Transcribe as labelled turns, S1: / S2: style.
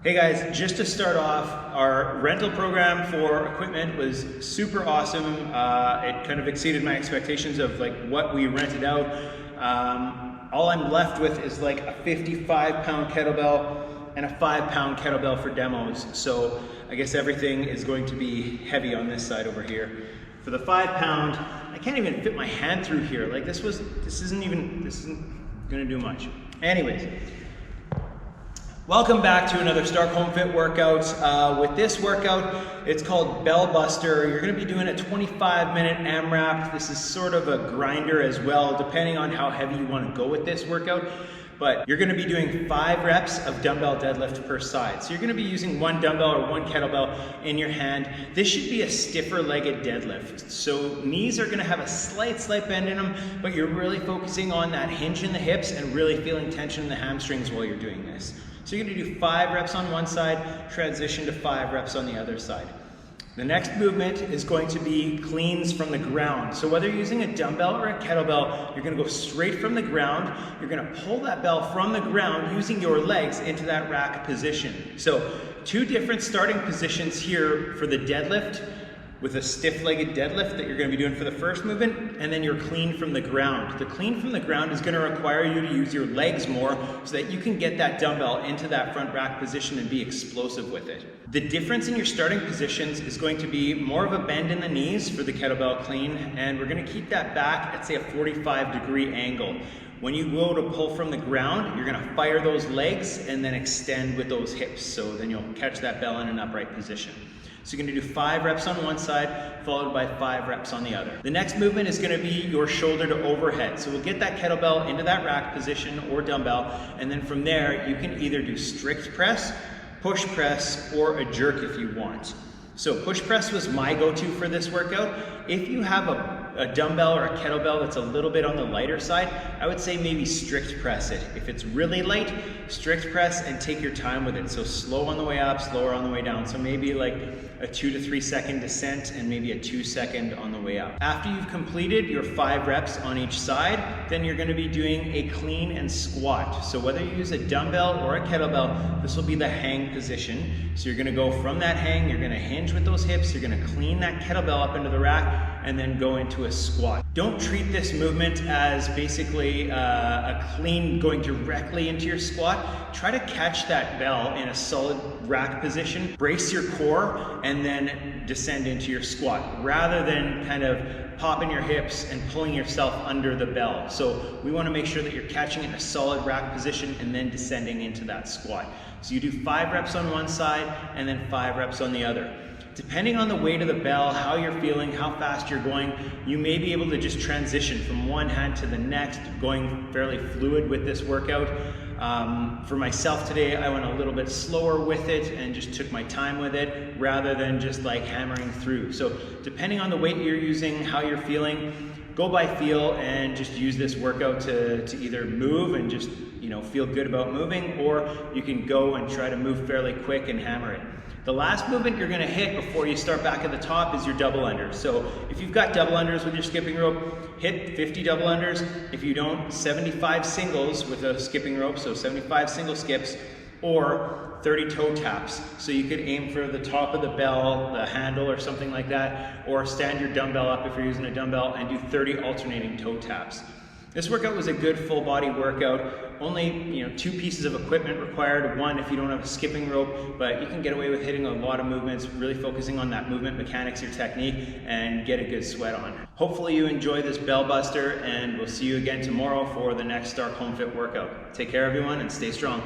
S1: Hey guys, just to start off, our rental program for equipment was super awesome. It kind of exceeded my expectations of like what we rented out. All I'm left with is like a 55-pound kettlebell and a 5-pound kettlebell for demos. So I guess everything is going to be heavy on this side over here. For the 5-pound, I can't even fit my hand through here. Like this isn't gonna do much. Anyways. Welcome back to another Starke HomeFit workout. With this workout, it's called Bell Buster. You're going to be doing a 25-minute AMRAP. This is sort of a grinder as well, depending on how heavy you want to go with this workout. But you're going to be doing 5 reps of dumbbell deadlift per side. So you're going to be using one dumbbell or one kettlebell in your hand. This should be a stiffer legged deadlift. So knees are going to have a slight bend in them, but you're really focusing on that hinge in the hips and really feeling tension in the hamstrings while you're doing this. So you're going to do 5 reps on one side, transition to 5 reps on the other side. The next movement is going to be cleans from the ground. So whether you're using a dumbbell or a kettlebell, you're going to go straight from the ground. You're going to pull that bell from the ground using your legs into that rack position. So 2 different starting positions here for the deadlift, with a stiff-legged deadlift that you're going to be doing for the first movement, and then you're clean from the ground. The clean from the ground is going to require you to use your legs more so that you can get that dumbbell into that front rack position and be explosive with it. The difference in your starting positions is going to be more of a bend in the knees for the kettlebell clean, and we're going to keep that back at say a 45-degree angle. When you go to pull from the ground, you're going to fire those legs and then extend with those hips, so then you'll catch that bell in an upright position. So you're going to do 5 reps on one side, followed by 5 reps on the other. The next movement is going to be your shoulder to overhead. So we'll get that kettlebell into that rack position or dumbbell, and then from there you can either do strict press, push press, or a jerk if you want. So push press was my go-to for this workout. If you have a dumbbell or a kettlebell that's a little bit on the lighter side, I would say maybe strict press it. If it's really light, strict press and take your time with it. So slow on the way up, slower on the way down. So maybe like a 2 to 3 second descent and maybe a 2 second on the way up. After you've completed your 5 reps on each side, then you're going to be doing a clean and squat. So whether you use a dumbbell or a kettlebell, this will be the hang position. So you're going to go from that hang, you're going to hinge with those hips, you're going to clean that kettlebell up into the rack, and then go into a squat. Don't treat this movement as basically a clean going directly into your squat. Try to catch that bell in a solid rack position, brace your core, and then descend into your squat, rather than kind of popping your hips and pulling yourself under the bell. So we want to make sure that you're catching it in a solid rack position and then descending into that squat. So you do 5 reps on one side and then 5 reps on the other. Depending on the weight of the bell, how you're feeling, how fast you're going, you may be able to just transition from one hand to the next, going fairly fluid with this workout. For myself today, I went a little bit slower with it and just took my time with it rather than just like hammering through. So depending on the weight you're using, how you're feeling, go by feel and just use this workout to either move and just feel good about moving, or you can go and try to move fairly quick and hammer it. The last movement you're going to hit before you start back at the top is your double unders. So if you've got double unders with your skipping rope, hit 50 double unders. If you don't, 75 singles with a skipping rope, so 75 single skips, or 30 toe taps. So you could aim for the top of the bell, the handle or something like that, or stand your dumbbell up if you're using a dumbbell and do 30 alternating toe taps. This workout was a good full body workout. Only 2 pieces of equipment required. One if you don't have a skipping rope, but you can get away with hitting a lot of movements, really focusing on that movement mechanics, your technique, and get a good sweat on. Hopefully you enjoy this bell buster, and we'll see you again tomorrow for the next Starke HomeFit workout. Take care everyone and stay strong.